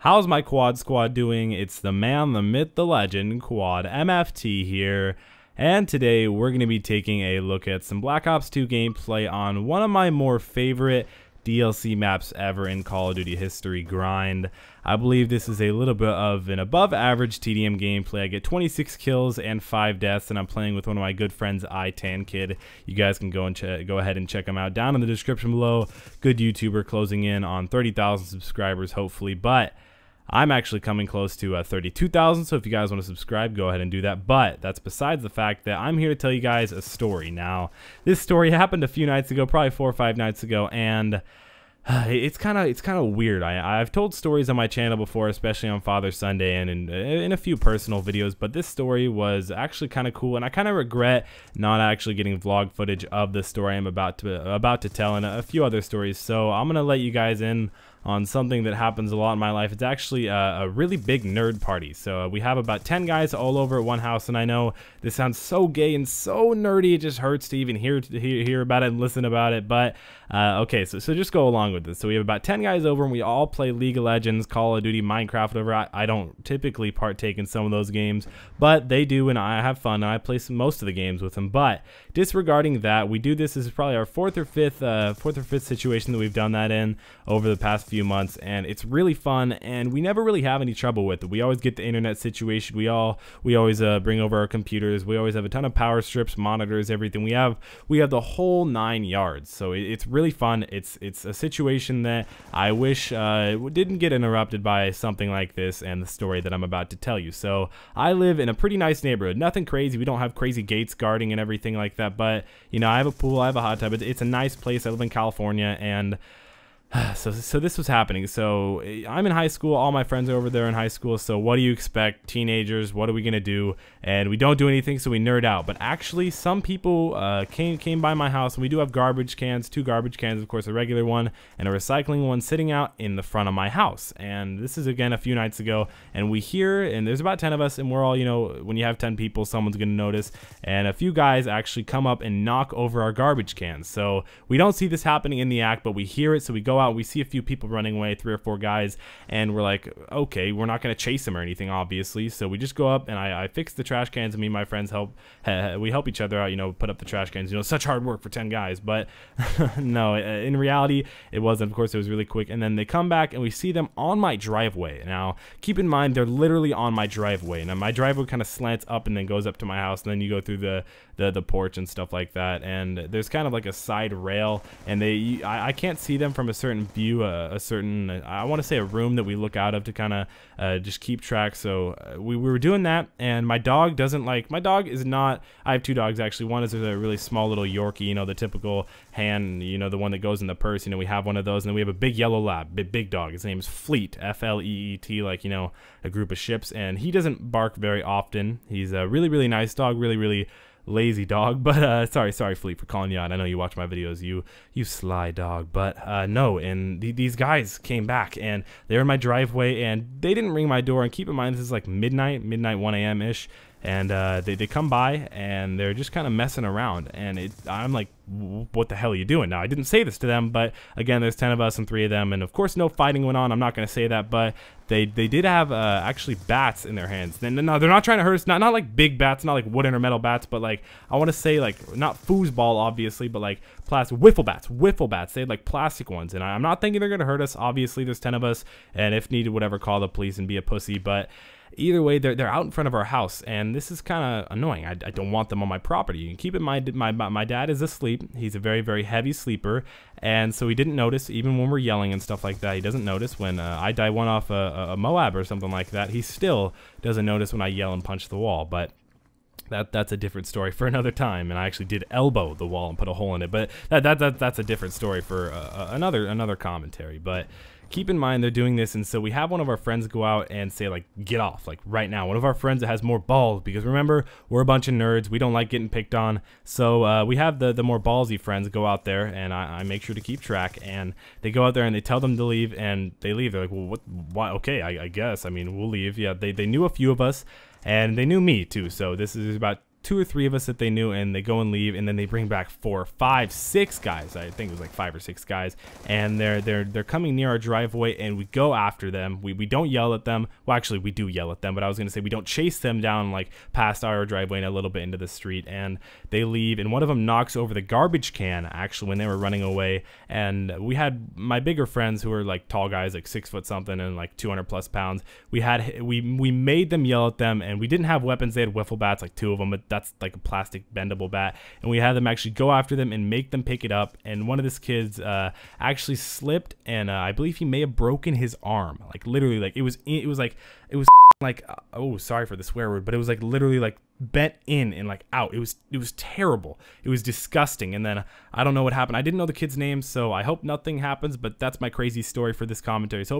How's my quad squad doing? It's the man, the myth, the legend, Quadmft here. And today we're going to be taking a look at some Black Ops 2 gameplay on one of my more favorite DLC maps ever in Call of Duty history, Grind. I believe this is a little bit of an above average TDM gameplay. I get 26 kills and 5 deaths, and I'm playing with one of my good friends, iTanKid. You guys can go ahead and check him out down in the description below. Good YouTuber, closing in on 30,000 subscribers hopefully, but I'm actually coming close to 32,000, so if you guys want to subscribe, go ahead and do that. But that's besides the fact that I'm here to tell you guys a story. Now, this story happened a few nights ago, probably 4 or 5 nights ago, and it's kind of weird. I've told stories on my channel before, especially on Father's Sunday and in a few personal videos, but this story was actually kind of cool, and I kind of regret not actually getting vlog footage of the story I'm about to tell, and a few other stories. So I'm gonna let you guys in on something that happens a lot in my life. It's actually a really big nerd party. So we have about 10 guys all over at one house, and I know this sounds so gay and so nerdy, it just hurts to even hear about it and listen about it, but okay, so just go along with this. So we have about 10 guys over, and we all play League of Legends, Call of Duty, Minecraft, whatever. I don't typically partake in some of those games, but they do, and I have fun, and I play most of the games with them. But disregarding that, we do this is probably our fourth or fifth situation that we've done that in over the past few months, and it's really fun, and we never really have any trouble with it. We always get the internet situation. We always bring over our computers. We always have a ton of power strips, monitors, everything. We have the whole 9 yards. So it's really fun. It's a situation that I wish didn't get interrupted by something like this and the story that I'm about to tell you. So I live in a pretty nice neighborhood. Nothing crazy. We don't have crazy gates guarding and everything like that, but you know, I have a pool, I have a hot tub. It's a nice place. I live in California, and so this was happening. So I'm in high school, all my friends are over there in high school, so what do you expect? Teenagers, what are we gonna do? And we don't do anything, so we nerd out. But actually some people came by my house, and we do have garbage cans, 2 garbage cans, of course, a regular one and a recycling one, sitting out in the front of my house. And this is again a few nights ago, and we hear, and there's about 10 of us, and we're all, you know, when you have 10 people, someone's gonna notice, and a few guys actually come up and knock over our garbage cans. So we don't see this happening in the act, but we hear it, so we go out, we see a few people running away, 3 or 4 guys, and we're like, okay, we're not going to chase them or anything, obviously. So we just go up, and I fix the trash cans, and me and my friends we help each other out, you know, put up the trash cans. You know, such hard work for 10 guys, but no, in reality, it wasn't. Of course, it was really quick. And then they come back, and we see them on my driveway. Now, keep in mind, they're literally on my driveway. Now, my driveway kind of slants up and then goes up to my house, and then you go through the porch and stuff like that. And there's kind of like a side rail, and I can't see them from a certain view, I want to say a room that we look out of to kind of just keep track. So we were doing that, and my dog is not, I have 2 dogs actually. One is a really small little Yorkie, you know, the typical hand, you know, the one that goes in the purse, you know, we have one of those. And then we have a big yellow lab, big dog. His name is Fleet, F-L-E-E-T, like, you know, a group of ships, and he doesn't bark very often. He's a really nice dog, really lazy dog, but sorry Fleet for calling you out. I know you watch my videos, you sly dog. But no, and these guys came back, and they're in my driveway, and they didn't ring my door. And keep in mind, this is like midnight 1 a.m. ish, and they come by, and they're just kind of messing around, and I'm like, what the hell are you doing? Now, I didn't say this to them, but again, there's 10 of us and 3 of them, and of course no fighting went on. I'm not going to say that, but they did have actually bats in their hands. No, they're not trying to hurt us, not like big bats, not like wooden or metal bats, but like, I want to say like, not foosball obviously, but like plastic wiffle bats. They had like plastic ones, and I'm not thinking they're going to hurt us. Obviously there's 10 of us, and if needed, whatever, call the police and be a pussy. But either way, they're out in front of our house, and this is kind of annoying. I don't want them on my property. And keep in mind, my dad is asleep. He's a very heavy sleeper, and so he didn't notice, even when we're yelling and stuff like that. He doesn't notice when I die one off a Moab or something like that. He still doesn't notice when I yell and punch the wall. But that's a different story for another time, and I actually did elbow the wall and put a hole in it. But that's a different story for another commentary. But keep in mind, they're doing this, and so we have one of our friends go out and say, like, get off, like, right now. One of our friends that has more balls, because remember, we're a bunch of nerds. We don't like getting picked on. So we have the more ballsy friends go out there, and I make sure to keep track, and they go out there and they tell them to leave, and they leave. They're like, well, why? Okay, I guess. I mean, we'll leave. Yeah, they knew a few of us, and they knew me too. So this is about 2 or 3 of us that they knew, and they go and leave, and then they bring back 4, 5, 6 guys. I think it was like 5 or 6 guys, and they're coming near our driveway, and we go after them. We don't yell at them. Well, actually, we do yell at them, but I was gonna say we don't chase them down like past our driveway and a little bit into the street. And they leave, and one of them knocks over the garbage can actually when they were running away. And we had my bigger friends who were like tall guys, like 6 foot something and like 200 plus pounds. We made them yell at them, and we didn't have weapons. They had wiffle bats, like 2 of them, but that's like a plastic bendable bat, and we had them actually go after them and make them pick it up. And one of these kids actually slipped, and I believe he may have broken his arm. Like literally, like it was like, oh, sorry for the swear word, but it was like literally like bent in and like out. It was terrible. It was disgusting. And then I don't know what happened. I didn't know the kid's name, so I hope nothing happens, but that's my crazy story for this commentary. So hope